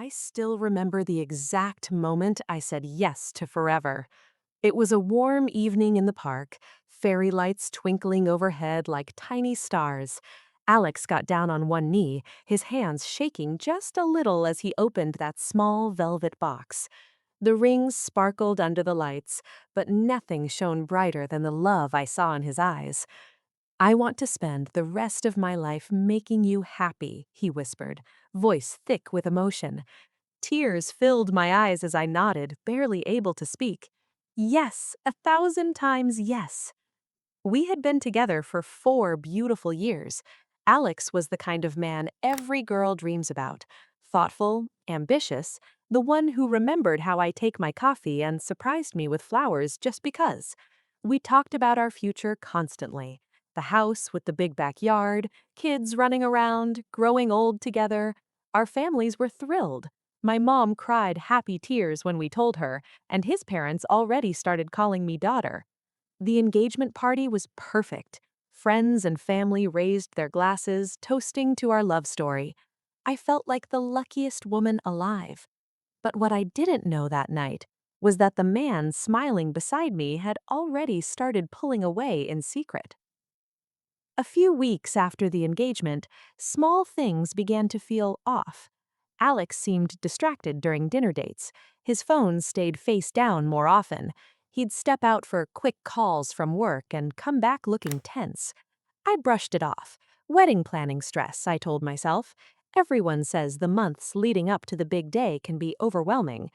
I still remember the exact moment I said yes to forever. It was a warm evening in the park, fairy lights twinkling overhead like tiny stars. Alex got down on one knee, his hands shaking just a little as he opened that small velvet box. The rings sparkled under the lights, but nothing shone brighter than the love I saw in his eyes. "I want to spend the rest of my life making you happy," he whispered, voice thick with emotion. Tears filled my eyes as I nodded, barely able to speak. Yes, 1,000 times yes. We had been together for 4 beautiful years. Alex was the kind of man every girl dreams about. Thoughtful, ambitious, the one who remembered how I take my coffee and surprised me with flowers just because. We talked about our future constantly. The house with the big backyard, kids running around, growing old together. Our families were thrilled. My mom cried happy tears when we told her, and his parents already started calling me daughter. The engagement party was perfect. Friends and family raised their glasses, toasting to our love story. I felt like the luckiest woman alive. But what I didn't know that night was that the man smiling beside me had already started pulling away in secret. A few weeks after the engagement, small things began to feel off. Alex seemed distracted during dinner dates. His phone stayed face down more often. He'd step out for quick calls from work and come back looking tense. I brushed it off. Wedding planning stress, I told myself. Everyone says the months leading up to the big day can be overwhelming.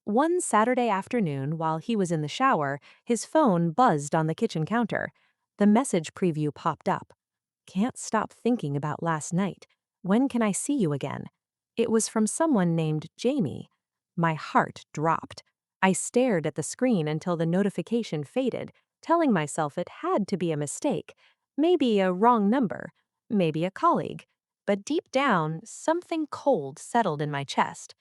One Saturday afternoon, while he was in the shower, his phone buzzed on the kitchen counter. The message preview popped up. "Can't stop thinking about last night. When can I see you again?" It was from someone named Jamie. My heart dropped. I stared at the screen until the notification faded, telling myself it had to be a mistake. Maybe a wrong number. Maybe a colleague. But deep down, something cold settled in my chest.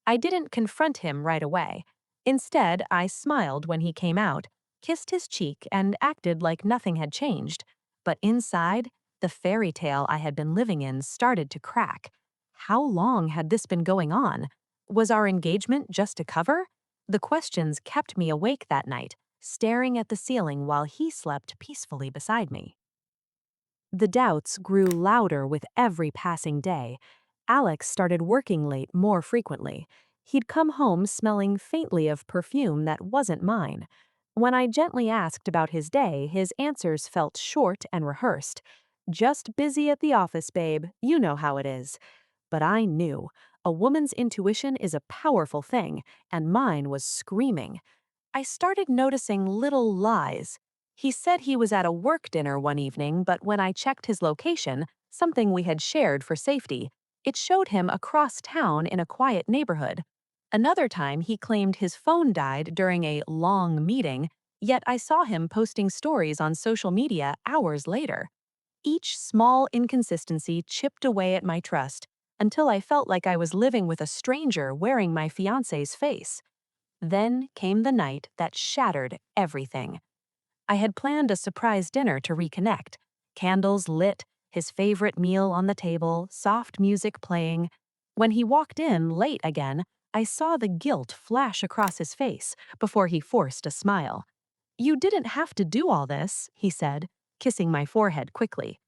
I didn't confront him right away. Instead, I smiled when he came out, kissed his cheek, and acted like nothing had changed. But inside, the fairy tale I had been living in started to crack. How long had this been going on? Was our engagement just a cover? The questions kept me awake that night, staring at the ceiling while he slept peacefully beside me. The doubts grew louder with every passing day. Alex started working late more frequently. He'd come home smelling faintly of perfume that wasn't mine. When I gently asked about his day, his answers felt short and rehearsed. "Just busy at the office, babe. You know how it is." But I knew. A woman's intuition is a powerful thing, and mine was screaming. I started noticing little lies. He said he was at a work dinner one evening, but when I checked his location, something we had shared for safety, it showed him across town in a quiet neighborhood. Another time, he claimed his phone died during a long meeting, yet I saw him posting stories on social media hours later. Each small inconsistency chipped away at my trust until I felt like I was living with a stranger wearing my fiancé's face. Then came the night that shattered everything. I had planned a surprise dinner to reconnect. Candles lit, his favorite meal on the table, soft music playing. When he walked in late again, I saw the guilt flash across his face before he forced a smile. "You didn't have to do all this," he said, kissing my forehead quickly.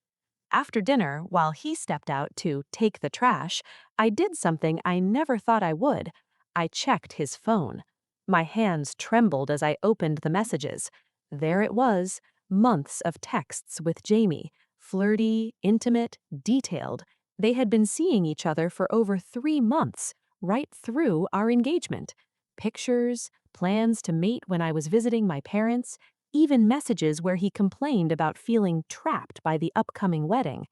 After dinner, while he stepped out to take the trash, I did something I never thought I would. I checked his phone. My hands trembled as I opened the messages. There it was, months of texts with Jamie. Flirty, intimate, detailed. They had been seeing each other for over 3 months, right through our engagement. Pictures, plans to mate when I was visiting my parents, even messages where he complained about feeling trapped by the upcoming wedding.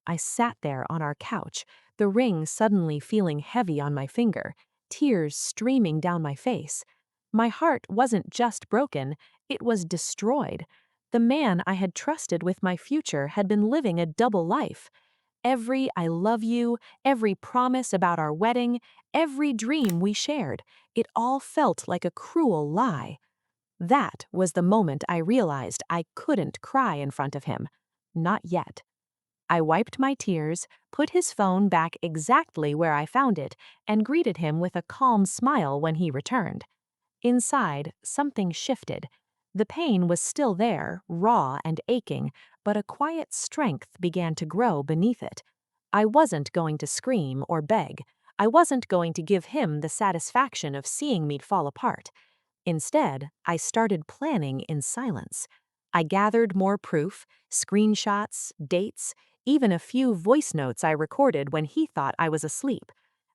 I sat there on our couch, the ring suddenly feeling heavy on my finger, tears streaming down my face. My heart wasn't just broken, it was destroyed. The man I had trusted with my future had been living a double life. Every "I love you," every promise about our wedding, every dream we shared, it all felt like a cruel lie. That was the moment I realized I couldn't cry in front of him. Not yet. I wiped my tears, put his phone back exactly where I found it, and greeted him with a calm smile when he returned. Inside, something shifted. The pain was still there, raw and aching, but a quiet strength began to grow beneath it. I wasn't going to scream or beg. I wasn't going to give him the satisfaction of seeing me fall apart. Instead, I started planning in silence. I gathered more proof, screenshots, dates, even a few voice notes I recorded when he thought I was asleep.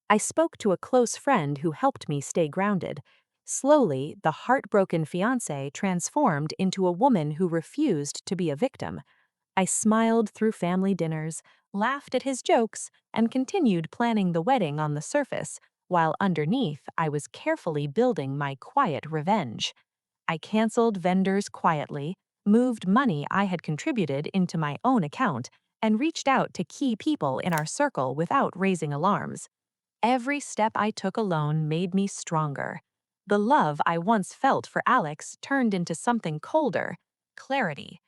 I spoke to a close friend who helped me stay grounded. Slowly, the heartbroken fiancée transformed into a woman who refused to be a victim. I smiled through family dinners, laughed at his jokes, and continued planning the wedding on the surface, while underneath I was carefully building my quiet revenge. I canceled vendors quietly, moved money I had contributed into my own account, and reached out to key people in our circle without raising alarms. Every step I took alone made me stronger. The love I once felt for Alex turned into something colder, clarity.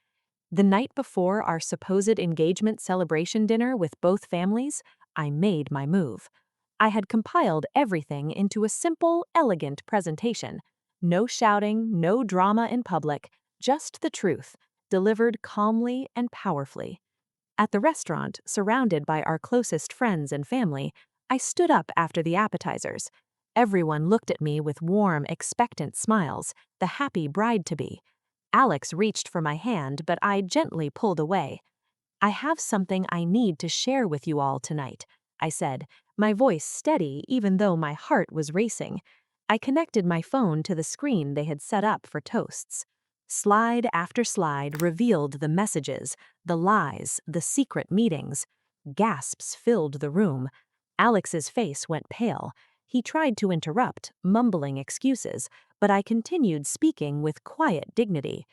The night before our supposed engagement celebration dinner with both families, I made my move. I had compiled everything into a simple, elegant presentation. No shouting, no drama in public, just the truth, delivered calmly and powerfully. At the restaurant, surrounded by our closest friends and family, I stood up after the appetizers. Everyone looked at me with warm, expectant smiles, the happy bride-to-be. Alex reached for my hand, but I gently pulled away. "I have something I need to share with you all tonight," I said, my voice steady even though my heart was racing. I connected my phone to the screen they had set up for toasts. Slide after slide revealed the messages, the lies, the secret meetings. Gasps filled the room. Alex's face went pale. He tried to interrupt, mumbling excuses, but I continued speaking with quiet dignity.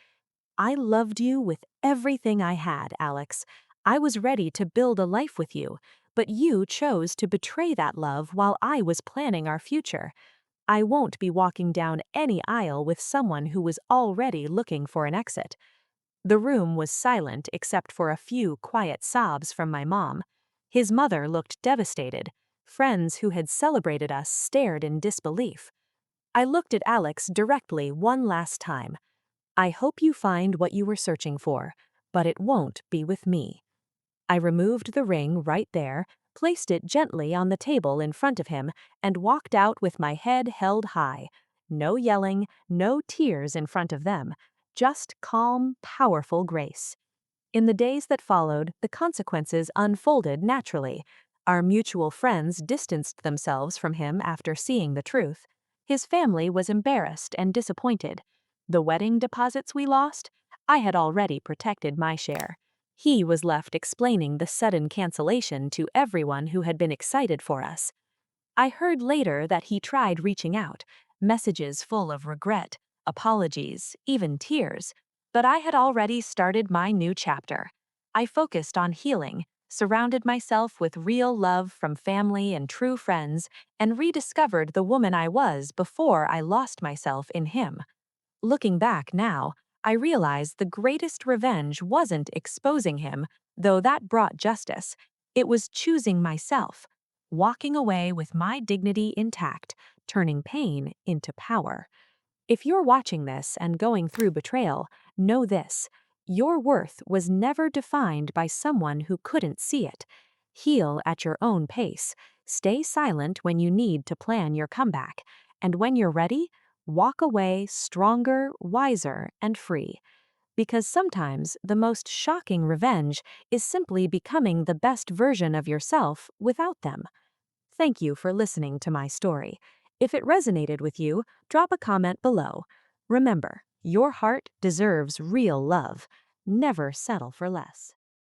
"I loved you with everything I had, Alex. I was ready to build a life with you, but you chose to betray that love while I was planning our future. I won't be walking down any aisle with someone who was already looking for an exit." The room was silent except for a few quiet sobs from my mom. His mother looked devastated. Friends who had celebrated us stared in disbelief. I looked at Alex directly one last time. "I hope you find what you were searching for, but it won't be with me." I removed the ring right there, placed it gently on the table in front of him, and walked out with my head held high. No yelling, no tears in front of them, just calm, powerful grace. In the days that followed, the consequences unfolded naturally. Our mutual friends distanced themselves from him after seeing the truth. His family was embarrassed and disappointed. The wedding deposits we lost? I had already protected my share. He was left explaining the sudden cancellation to everyone who had been excited for us. I heard later that he tried reaching out, messages full of regret, apologies, even tears. But I had already started my new chapter. I focused on healing, surrounded myself with real love from family and true friends, and rediscovered the woman I was before I lost myself in him. Looking back now, I realize the greatest revenge wasn't exposing him, though that brought justice. It was choosing myself, walking away with my dignity intact, turning pain into power. If you're watching this and going through betrayal, know this: your worth was never defined by someone who couldn't see it. Heal at your own pace. Stay silent when you need to plan your comeback. And when you're ready, walk away stronger, wiser, and free. Because sometimes the most shocking revenge is simply becoming the best version of yourself without them. Thank you for listening to my story. If it resonated with you, drop a comment below. Remember, your heart deserves real love. Never settle for less.